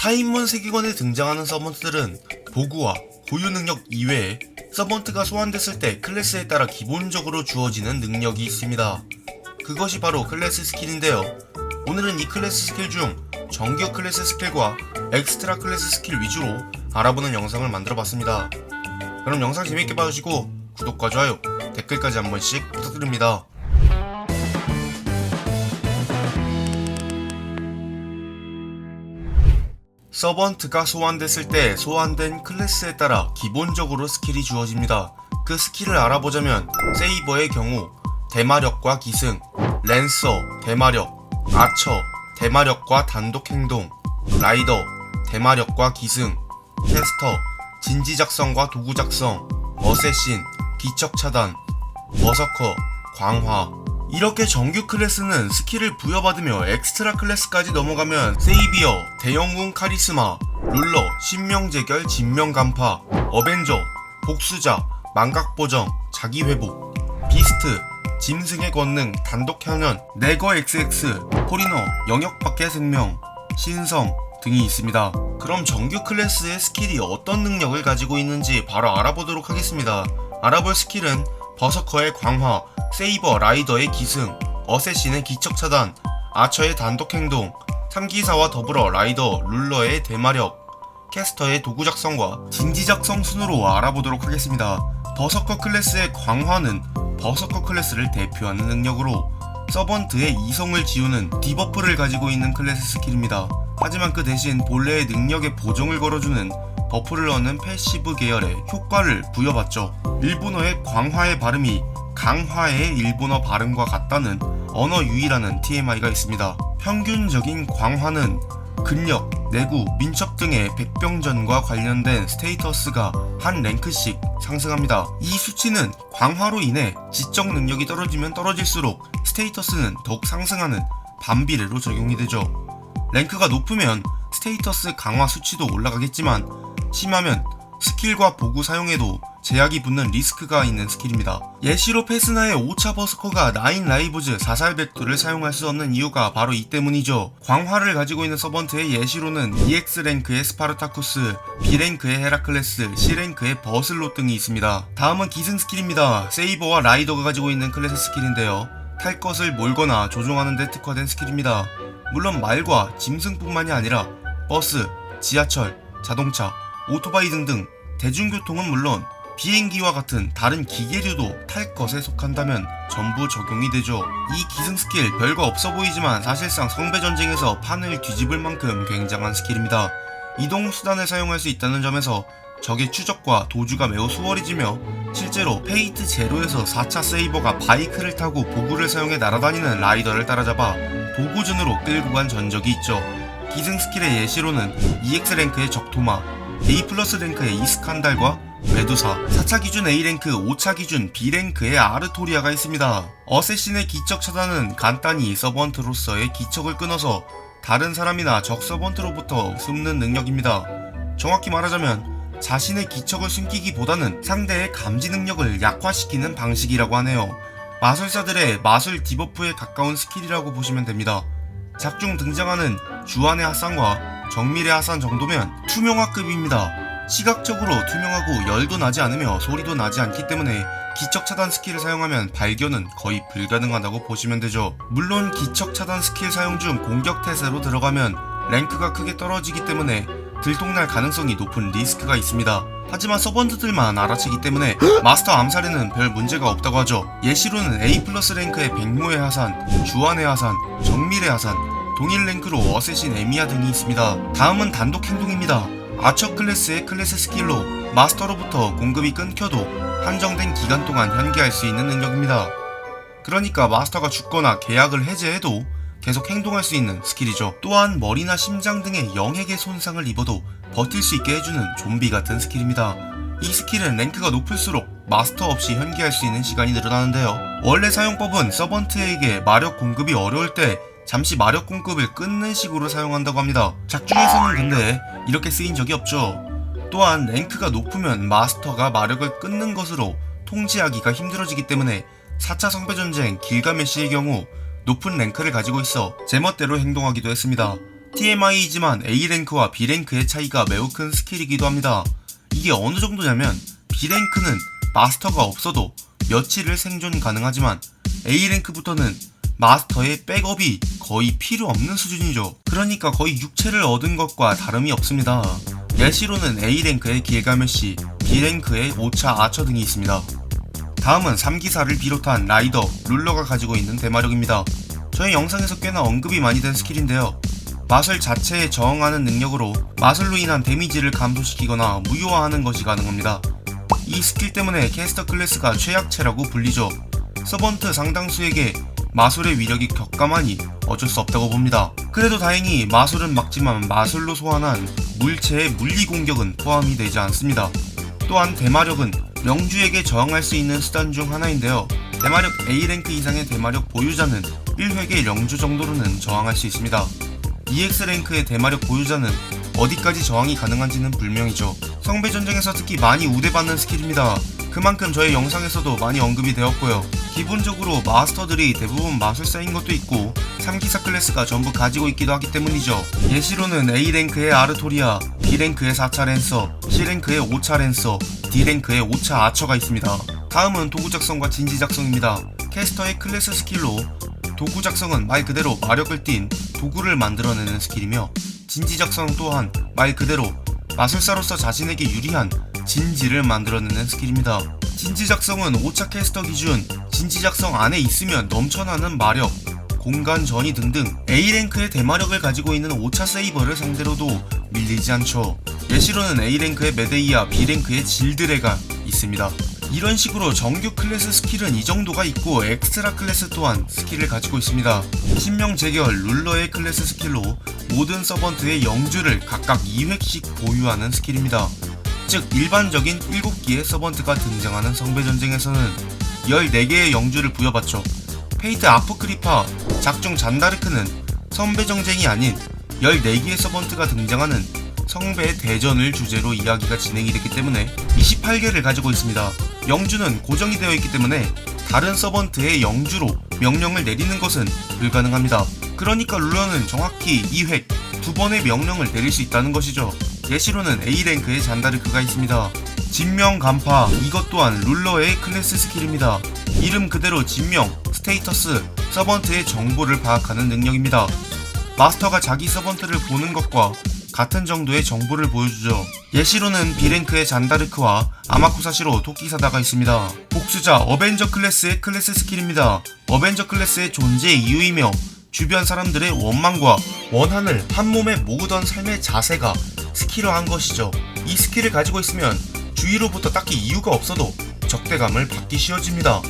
타인문 세계관에 등장하는 서번트들은 보구와 고유 능력 이외에 서번트가 소환됐을 때 클래스에 따라 기본적으로 주어지는 능력이 있습니다. 그것이 바로 클래스 스킬인데요. 오늘은 이 클래스 스킬 중 정규 클래스 스킬과 엑스트라 클래스 스킬 위주로 알아보는 영상을 만들어봤습니다. 그럼 영상 재밌게 봐주시고 구독과 좋아요, 댓글까지 한 번씩 부탁드립니다. 서번트가 소환됐을 때 소환된 클래스에 따라 기본적으로 스킬이 주어집니다. 그 스킬을 알아보자면 세이버의 경우 대마력과 기승, 랜서, 대마력, 아처, 대마력과 단독행동, 라이더, 대마력과 기승, 캐스터, 진지작성과 도구작성, 어쌔신, 기척차단, 버서커, 광화. 이렇게 정규 클래스는 스킬을 부여받으며 엑스트라 클래스까지 넘어가면 세이비어, 대영웅 카리스마, 룰러, 신명재결, 진명간파, 어벤져, 복수자, 망각보정, 자기회복, 비스트, 짐승의 권능, 단독현현, 네거 XX, 포리너, 영역밖의 생명, 신성 등이 있습니다. 그럼 정규 클래스의 스킬이 어떤 능력을 가지고 있는지 바로 알아보도록 하겠습니다. 알아볼 스킬은 버서커의 광화, 세이버 라이더의 기승, 어쌔신의 기척차단, 아처의 단독행동, 3기사와 더불어 라이더, 룰러의 대마력, 캐스터의 도구작성과 진지작성 순으로 알아보도록 하겠습니다. 버서커 클래스의 광화는 버서커 클래스를 대표하는 능력으로 서번트의 이성을 지우는 디버프를 가지고 있는 클래스 스킬입니다. 하지만 그 대신 본래의 능력에 보정을 걸어주는 버프를 넣는 패시브 계열의 효과를 부여받죠. 일본어의 광화의 발음이 강화의 일본어 발음과 같다는 언어 유희라는 TMI가 있습니다. 평균적인 광화는 근력, 내구, 민첩 등의 백병전과 관련된 스테이터스가 한 랭크씩 상승합니다. 이 수치는 광화로 인해 지적 능력이 떨어지면 떨어질수록 스테이터스는 더욱 상승하는 반비례로 적용이 되죠. 랭크가 높으면 스테이터스 강화 수치도 올라가겠지만 심하면 스킬과 보구 사용에도 제약이 붙는 리스크가 있는 스킬입니다. 예시로 페스나의 5차 버스커가 9 라이브즈 사살 백도를 사용할 수 없는 이유가 바로 이 때문이죠. 광화를 가지고 있는 서번트의 예시로는 EX랭크의 스파르타쿠스, B랭크의 헤라클레스, C랭크의 버슬롯 등이 있습니다. 다음은 기승 스킬입니다. 세이버와 라이더가 가지고 있는 클래스 스킬인데요. 탈 것을 몰거나 조종하는 데 특화된 스킬입니다. 물론 말과 짐승뿐만이 아니라 버스, 지하철, 자동차, 오토바이 등등 대중교통은 물론 비행기와 같은 다른 기계류도 탈 것에 속한다면 전부 적용이 되죠. 이 기승 스킬 별거 없어 보이지만 사실상 성배전쟁에서 판을 뒤집을 만큼 굉장한 스킬입니다. 이동 수단을 사용할 수 있다는 점에서 적의 추적과 도주가 매우 수월해지며 실제로 페이트 제로에서 4차 세이버가 바이크를 타고 보구를 사용해 날아다니는 라이더를 따라잡아 보구전으로 끌고 간 전적이 있죠. 기승 스킬의 예시로는 EX랭크의 적토마, A+ 랭크의 이스칸달과 메두사, 4차 기준 A랭크, 5차 기준 B랭크의 아르토리아가 있습니다. 어쌔신의 기척 차단은 간단히 서번트로서의 기척을 끊어서 다른 사람이나 적 서번트로부터 숨는 능력입니다. 정확히 말하자면 자신의 기척을 숨기기보다는 상대의 감지 능력을 약화시키는 방식이라고 하네요. 마술사들의 마술 디버프에 가까운 스킬이라고 보시면 됩니다. 작중 등장하는 주안의 하산과 정밀의 하산 정도면 투명화급입니다. 시각적으로 투명하고 열도 나지 않으며 소리도 나지 않기 때문에 기척 차단 스킬을 사용하면 발견은 거의 불가능하다고 보시면 되죠. 물론 기척 차단 스킬 사용 중 공격 태세로 들어가면 랭크가 크게 떨어지기 때문에 들통날 가능성이 높은 리스크가 있습니다. 하지만 서번트들만 알아채기 때문에 마스터 암살에는 별 문제가 없다고 하죠. 예시로는 A+ 랭크의 백모의 하산, 주안의 하산, 정밀의 하산, 동일 랭크로 어쌔신 에미야 등이 있습니다. 다음은 단독 행동입니다. 아처 클래스의 클래스 스킬로 마스터로부터 공급이 끊겨도 한정된 기간 동안 현기할 수 있는 능력입니다. 그러니까 마스터가 죽거나 계약을 해제해도 계속 행동할 수 있는 스킬이죠. 또한 머리나 심장 등의 영역의 손상을 입어도 버틸 수 있게 해주는 좀비 같은 스킬입니다. 이 스킬은 랭크가 높을수록 마스터 없이 현기할 수 있는 시간이 늘어나는데요. 원래 사용법은 서번트에게 마력 공급이 어려울 때 잠시 마력 공급을 끊는 식으로 사용한다고 합니다. 작중에서는 근데 이렇게 쓰인 적이 없죠. 또한 랭크가 높으면 마스터가 마력을 끊는 것으로 통제하기가 힘들어지기 때문에 4차 성배전쟁 길가메시의 경우 높은 랭크를 가지고 있어 제멋대로 행동하기도 했습니다. TMI이지만 A랭크와 B랭크의 차이가 매우 큰 스킬이기도 합니다. 이게 어느 정도냐면 B랭크는 마스터가 없어도 며칠을 생존 가능하지만 A랭크부터는 마스터의 백업이 거의 필요 없는 수준이죠. 그러니까 거의 육체를 얻은 것과 다름이 없습니다. 예시로는 A랭크의 길가메시, B랭크의 오차 아처 등이 있습니다. 다음은 3기사를 비롯한 라이더, 룰러가 가지고 있는 대마력입니다. 저희 영상에서 꽤나 언급이 많이 된 스킬인데요. 마술 자체에 저항하는 능력으로 마술로 인한 데미지를 감소시키거나 무효화하는 것이 가능합니다. 이 스킬 때문에 캐스터 클래스가 최약체라고 불리죠. 서번트 상당수에게 마술의 위력이 격감하니 어쩔 수 없다고 봅니다. 그래도 다행히 마술은 막지만 마술로 소환한 물체의 물리 공격은 포함이 되지 않습니다. 또한 대마력은 명주에게 저항할 수 있는 수단 중 하나인데요. 대마력 A랭크 이상의 대마력 보유자는 1획의 영주 정도로는 저항할 수 있습니다. EX랭크의 대마력 보유자는 어디까지 저항이 가능한지는 불명이죠. 성배전쟁에서 특히 많이 우대받는 스킬입니다. 그만큼 저의 영상에서도 많이 언급이 되었고요. 기본적으로 마스터들이 대부분 마술사인 것도 있고 3기사 클래스가 전부 가지고 있기도 하기 때문이죠. 예시로는 A랭크의 아르토리아, B랭크의 4차 랜서, C랭크의 5차 랜서, D랭크의 5차 아처가 있습니다. 다음은 도구 작성과 진지 작성입니다. 캐스터의 클래스 스킬로 도구 작성은 말 그대로 마력을 띤 도구를 만들어내는 스킬이며 진지 작성 또한 말 그대로 마술사로서 자신에게 유리한 진지를 만들어내는 스킬입니다. 진지 작성은 5차 캐스터 기준 진지 작성 안에 있으면 넘쳐나는 마력, 공간 전이 등등 A랭크의 대마력을 가지고 있는 5차 세이버를 상대로도 밀리지 않죠. 예시로는 A랭크의 메데이아, B랭크의 질드레가 있습니다. 이런 식으로 정규 클래스 스킬은 이 정도가 있고 엑스트라 클래스 또한 스킬을 가지고 있습니다. 신명 재결, 룰러의 클래스 스킬로 모든 서번트의 영주를 각각 2획씩 보유하는 스킬입니다. 즉 일반적인 7기의 서번트가 등장하는 성배전쟁에서는 14개의 영주를 부여받죠. 페이트 아포크리파, 작중 잔다르크는 성배전쟁이 아닌 14개의 서번트가 등장하는 성배의 대전을 주제로 이야기가 진행이 됐기 때문에 28개를 가지고 있습니다. 영주는 고정이 되어 있기 때문에 다른 서번트의 영주로 명령을 내리는 것은 불가능합니다. 그러니까 룰러는 정확히 2획, 2번의 명령을 내릴 수 있다는 것이죠. 예시로는 A랭크의 잔다르크가 있습니다. 진명 간파, 이것 또한 룰러의 클래스 스킬입니다. 이름 그대로 진명, 스테이터스, 서번트의 정보를 파악하는 능력입니다. 마스터가 자기 서번트를 보는 것과 같은 정도의 정보를 보여주죠. 예시로는 B랭크의 잔다르크와 아마쿠사시로 토끼사다가 있습니다. 복수자 어벤져 클래스의 클래스 스킬입니다. 어벤져 클래스의 존재의 이유이며 주변 사람들의 원망과 원한을 한 몸에 모으던 삶의 자세가 스킬화한 것이죠. 이 스킬을 가지고 있으면 주위로부터 딱히 이유가 없어도 적대감을 받기 쉬워집니다.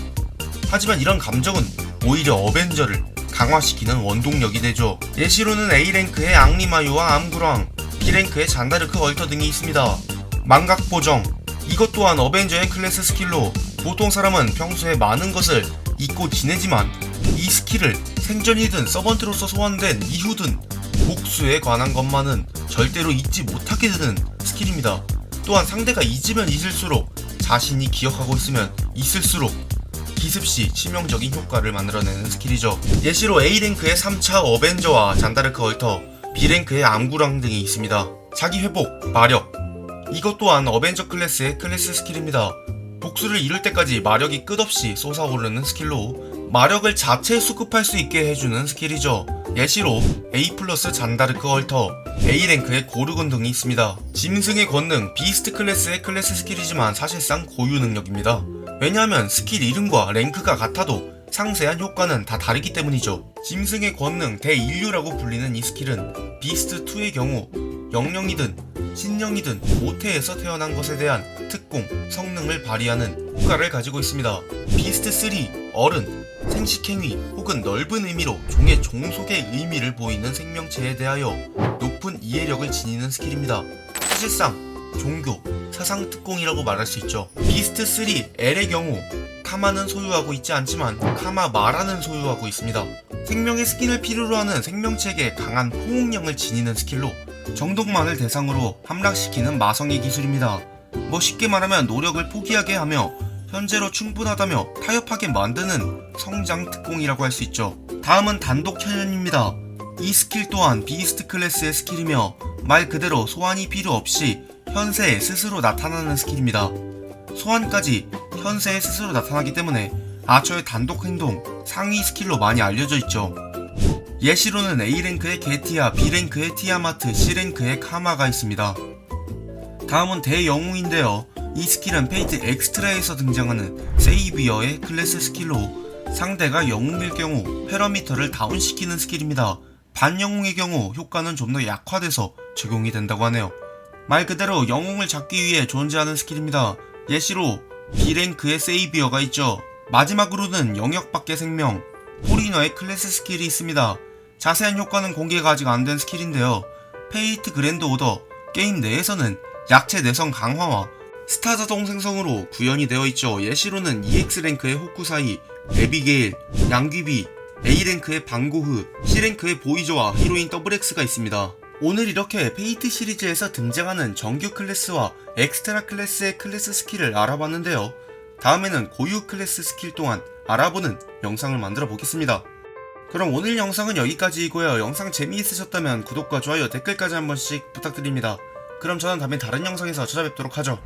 하지만 이런 감정은 오히려 어벤져를 강화시키는 원동력이 되죠. 예시로는 A랭크의 앙리마유와 암구랑, B랭크의 잔다르크 얼터 등이 있습니다. 망각 보정, 이것 또한 어벤져의 클래스 스킬로 보통 사람은 평소에 많은 것을 잊고 지내지만 이 스킬을 생전이든 서번트로서 소환된 이후든 복수에 관한 것만은 절대로 잊지 못하게 되는 스킬입니다. 또한 상대가 잊으면 잊을수록 자신이 기억하고 있으면 있을수록 기습시 치명적인 효과를 만들어내는 스킬이죠. 예시로 A랭크의 3차 어벤져와 잔다르크 얼터, B랭크의 암구랑 등이 있습니다. 자기 회복, 마력, 이것 또한 어벤져 클래스의 클래스 스킬입니다. 복수를 이룰 때까지 마력이 끝없이 솟아오르는 스킬로 마력을 자체 수급할 수 있게 해주는 스킬이죠. 예시로 A 플러스 잔다르크 얼터, A랭크의 고르곤 등이 있습니다. 짐승의 권능, 비스트 클래스의 클래스 스킬이지만 사실상 고유 능력입니다. 왜냐하면 스킬 이름과 랭크가 같아도 상세한 효과는 다 다르기 때문이죠. 짐승의 권능 대인류라고 불리는 이 스킬은 비스트2의 경우 영령이든 신령이든 모태에서 태어난 것에 대한 특공, 성능을 발휘하는 효과를 가지고 있습니다. 비스트3 어른, 생식행위 혹은 넓은 의미로 종의 종속의 의미를 보이는 생명체에 대하여 높은 이해력을 지니는 스킬입니다. 사실상 종교, 사상 특공이라고 말할 수 있죠. 비스트3 L의 경우 카마는 소유하고 있지 않지만 카마마라는 소유하고 있습니다. 생명의 스킨을 필요로 하는 생명체에게 강한 호응력을 지니는 스킬로 정독만을 대상으로 함락시키는 마성의 기술입니다. 뭐 쉽게 말하면 노력을 포기하게 하며 현재로 충분하다며 타협하게 만드는 성장 특공이라고 할 수 있죠. 다음은 단독 현현입니다. 이 스킬 또한 비스트 클래스의 스킬이며 말 그대로 소환이 필요 없이 현세에 스스로 나타나는 스킬입니다. 소환까지 현세에 스스로 나타나기 때문에 아처의 단독 행동 상위 스킬로 많이 알려져 있죠. 예시로는 A랭크의 게티아, B랭크의 티아마트, C랭크의 카마가 있습니다. 다음은 대영웅인데요. 이 스킬은 페이트 엑스트라에서 등장하는 세이비어의 클래스 스킬로 상대가 영웅일 경우 패러미터를 다운시키는 스킬입니다. 반영웅의 경우 효과는 좀 더 약화돼서 적용이 된다고 하네요. 말 그대로 영웅을 잡기 위해 존재하는 스킬입니다. 예시로 B랭크의 세이비어가 있죠. 마지막으로는 영역 밖의 생명, 포리너의 클래스 스킬이 있습니다. 자세한 효과는 공개가 아직 안 된 스킬인데요. 페이트 그랜드 오더 게임 내에서는 약체 내성 강화와 스타 자동 생성으로 구현이 되어 있죠. 예시로는 EX랭크의 호쿠사이, 에비게일, 양귀비, A랭크의 방고흐, C랭크의 보이저와 히로인 더블X가 있습니다. 오늘 이렇게 페이트 시리즈에서 등장하는 정규 클래스와 엑스트라 클래스의 클래스 스킬을 알아봤는데요. 다음에는 고유 클래스 스킬 또한 알아보는 영상을 만들어 보겠습니다. 그럼 오늘 영상은 여기까지이고요. 영상 재미있으셨다면 구독과 좋아요, 댓글까지 한 번씩 부탁드립니다. 그럼 저는 다음에 다른 영상에서 찾아뵙도록 하죠.